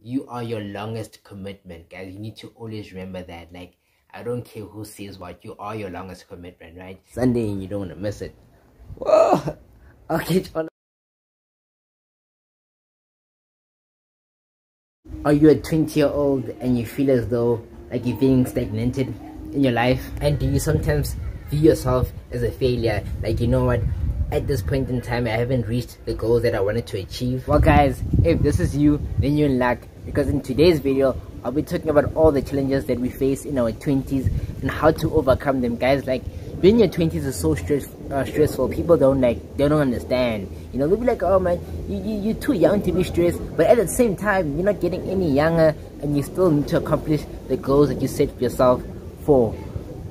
You are your longest commitment, guys. You need to always remember that. Like, I don't care who says what, you are your longest commitment, right? Sunday and you don't want to miss it. Whoa! Okay, John. Are you a 20-year-old and you feel as though like you're feeling stagnated in your life? And do you sometimes view yourself as a failure? Like, you know what? At this point in time, I haven't reached the goals that I wanted to achieve. Well, guys, if this is you, then you're in luck. Because in today's video, I'll be talking about all the challenges that we face in our 20s and how to overcome them, guys. Like, being in your 20s is so stressful. People they don't understand. You know, they'll be like, oh man, you're too young to be stressed. But at the same time, you're not getting any younger and you still need to accomplish the goals that you set for yourself for.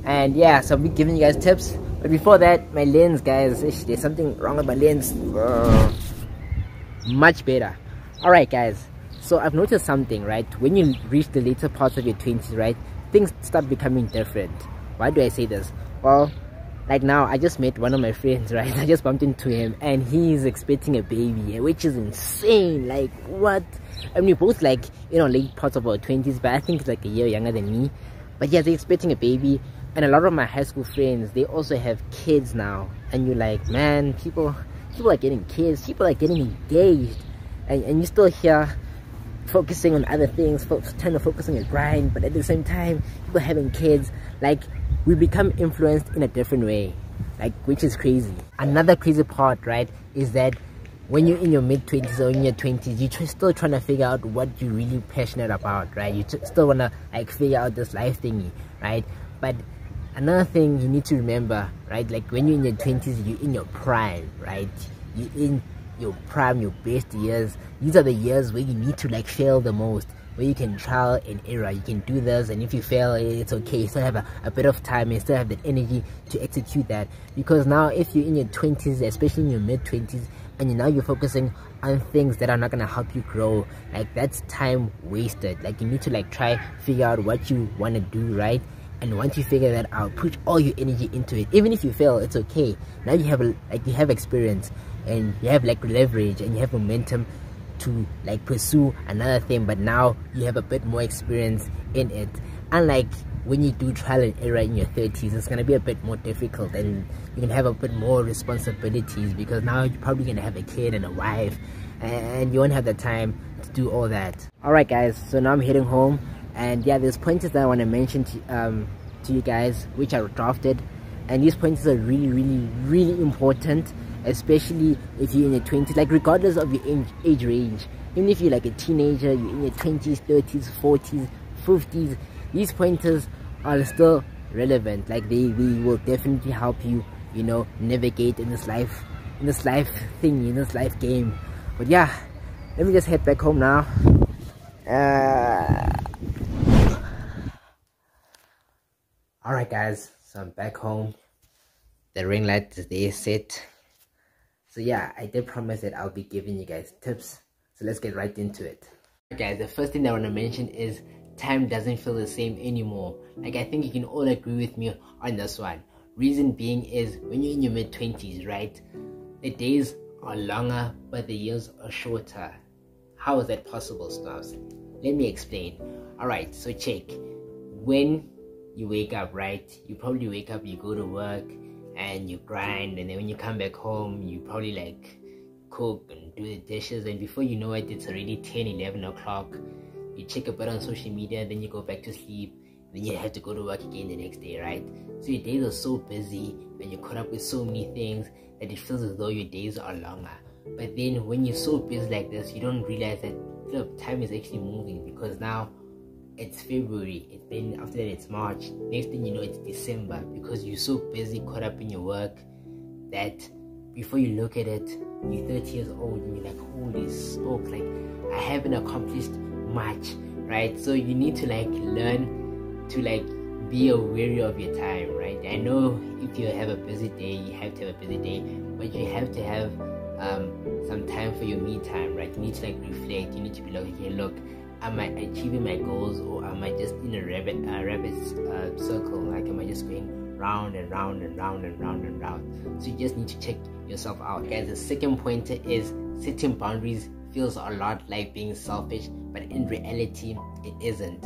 And yeah, so I'll be giving you guys tips. But before that, my lens, guys, there's something wrong with my lens. Much better. Alright, guys, so I've noticed something, right? When you reach the later parts of your 20s, right, things start becoming different. Why do I say this? Well, like now, I just met one of my friends, right? I just bumped into him and he's expecting a baby, which is insane. Like, what? I mean, we're both like, you know, late parts of our 20s, but I think he's like a year younger than me. But yeah, they're expecting a baby. And a lot of my high school friends, they also have kids now. And you're like, man, people are getting kids, people are getting engaged, and you're still here focusing on other things, trying to focus on your grind. But at the same time, people having kids. Like, we become influenced in a different way, like, which is crazy. Another crazy part, right, is that when you're in your mid-20s or in your 20s, you're still trying to figure out what you're really passionate about, right? You still want to like figure out this life thingy, right? But another thing you need to remember, right, like when you're in your 20s, you're in your prime, right? You're in your prime, your best years. These are the years where you need to like fail the most, where you can trial and error. You can do this, and if you fail, it's okay. You still have a bit of time, and still have the energy to execute that. Because now, if you're in your 20s, especially in your mid-20s, and now you're focusing on things that are not gonna help you grow, like, that's time wasted. Like, you need to like try figure out what you want to do, right? And once you figure that out, put all your energy into it. Even if you fail, it's okay. Now you have experience, and you have like leverage, and you have momentum to like pursue another thing. But now you have a bit more experience in it. Unlike when you do trial and error in your 30s, it's gonna be a bit more difficult, and you can have a bit more responsibilities, because now you're probably gonna have a kid and a wife, and you won't have the time to do all that. Alright, guys, so now I'm heading home. And yeah, there's pointers that I want to mention to you guys, which I drafted. And these pointers are really important, especially if you're in your 20s, like regardless of your age range. Even if you're like a teenager, you're in your 20s, 30s, 40s, 50s, these pointers are still relevant. Like, they will definitely help you, you know, navigate in this life thing, in this life game. But yeah, let me just head back home now. Alright, guys, so I'm back home. The ring light is there set. So yeah, I did promise that I'll be giving you guys tips. So let's get right into it. Guys, the first thing I want to mention is time doesn't feel the same anymore. Like, I think you can all agree with me on this one. Reason being is, when you're in your mid-20s, right, the days are longer but the years are shorter. How is that possible, Stars? Let me explain. Alright, so check. When you wake up, right, you probably wake up, you go to work and you grind, and then when you come back home, you probably like cook and do the dishes, and before you know it, it's already 10-11 o'clock. You check a bit on social media, then you go back to sleep, then you have to go to work again the next day, right? So your days are so busy and you're caught up with so many things that it feels as though your days are longer. But then when you're so busy like this, you don't realize that, look, time is actually moving, because now it's February, then after that it's March, next thing you know it's December, because you're so busy caught up in your work that before you look at it, you're 30 years old and you're like, holy smoke, like, I haven't accomplished much, right? So you need to like learn to like be aware of your time, right? I know if you have a busy day, you have to have a busy day, but you have to have some time for your me time, right? You need to like reflect. You need to be like, okay, look, am I achieving my goals, or am I just in a rabbit circle? Like, am I just going round and round and round and round and round? So you just need to check yourself out, guys. The second pointer is setting boundaries feels a lot like being selfish, but in reality it isn't.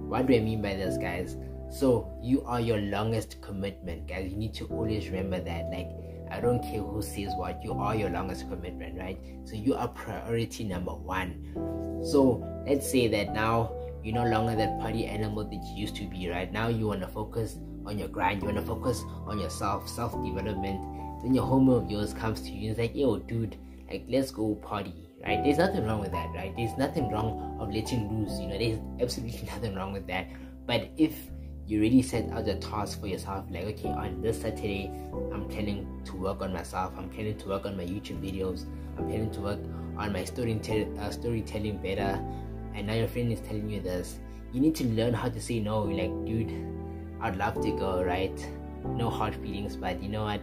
What do I mean by this, guys? So you are your longest commitment, guys. You need to always remember that. Like, I don't care who says what, you are your longest commitment, right? So you are priority number one. So let's say that now you're no longer that party animal that you used to be, right? Now you want to focus on your grind, you want to focus on yourself, self-development. Then your homie of yours comes to you and is like, yo dude, like, let's go party, right? There's nothing wrong with that, right? There's nothing wrong of letting loose, you know, there's absolutely nothing wrong with that. But if you really set out a task for yourself, like, okay, on this Saturday I'm planning to work on myself, I'm planning to work on my YouTube videos, I'm planning to work on my storytelling better, and now your friend is telling you this, you need to learn how to say no. Like, dude, I'd love to go, right? No hard feelings, but you know what,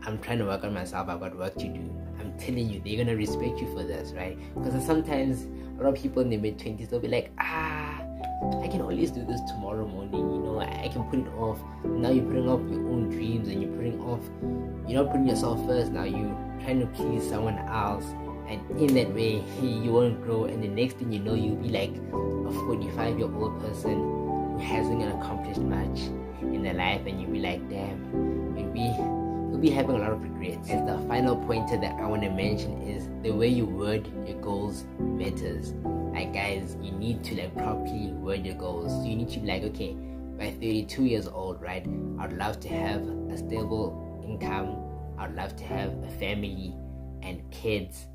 I'm trying to work on myself, I've got work to do. I'm telling you, they're gonna respect you for this, right? Because sometimes a lot of people in their mid-20s, they'll be like, I can always do this tomorrow morning, you know, I can put it off. Now you're putting off your own dreams, and you're not putting yourself first. Now you're trying to please someone else, and in that way you won't grow, and the next thing you know, you'll be like a 45-year-old person who hasn't accomplished much in their life, and you'll be like, damn, you'll be having a lot of regrets. And the final pointer that I want to mention is the way you word your goals matters. Like, guys, you need to like properly word your goals. So you need to be like, okay, by 32 years old, right, I'd love to have a stable income, I'd love to have a family and kids,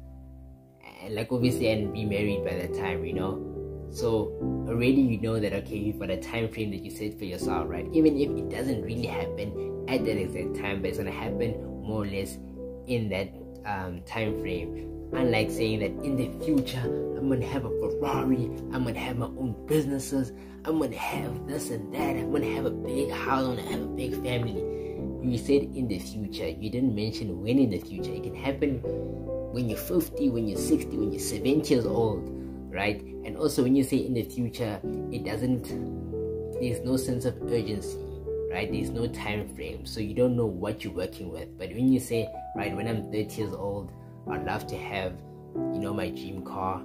and like obviously, and be married by that time, you know. So already you know that, okay, you've got a time frame that you set for yourself, right? Even if it doesn't really happen at that exact time, but it's gonna happen more or less in that time frame. Unlike saying that in the future I'm gonna have a Ferrari, I'm gonna have my own businesses, I'm gonna have this and that, I'm gonna have a big house, I'm gonna have a big family. You said in the future, you didn't mention when in the future. It can happen when you're 50, when you're 60, when you're 70 years old, right? And also when you say in the future, there's no sense of urgency, right? There's no time frame, so you don't know what you're working with. But when you say, right, when I'm 30 years old, I'd love to have, you know, my dream car,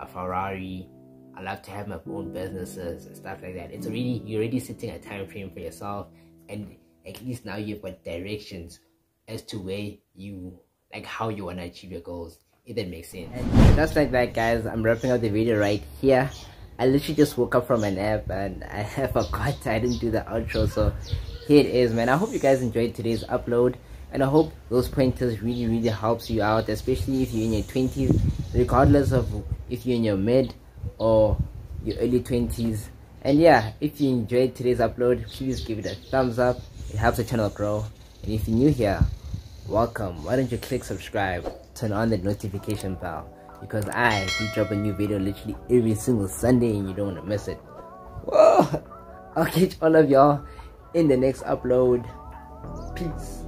a Ferrari, I'd love to have my own businesses and stuff like that. You're already setting a time frame for yourself, and at least now you've got directions as to where how you want to achieve your goals, if that makes sense. And just like that, guys, I'm wrapping up the video right here. I literally just woke up from a nap and I forgot I didn't do the outro, so here it is, man. I hope you guys enjoyed today's upload, and I hope those pointers really helps you out, especially if you're in your 20s, regardless of if you're in your mid or your early 20s. And yeah, if you enjoyed today's upload, please give it a thumbs up. It helps the channel grow. And if you're new here, welcome. Why don't you click subscribe, turn on the notification bell, because I do drop a new video literally every single Sunday and you don't want to miss it. Whoa! I'll catch all of y'all in the next upload. Peace.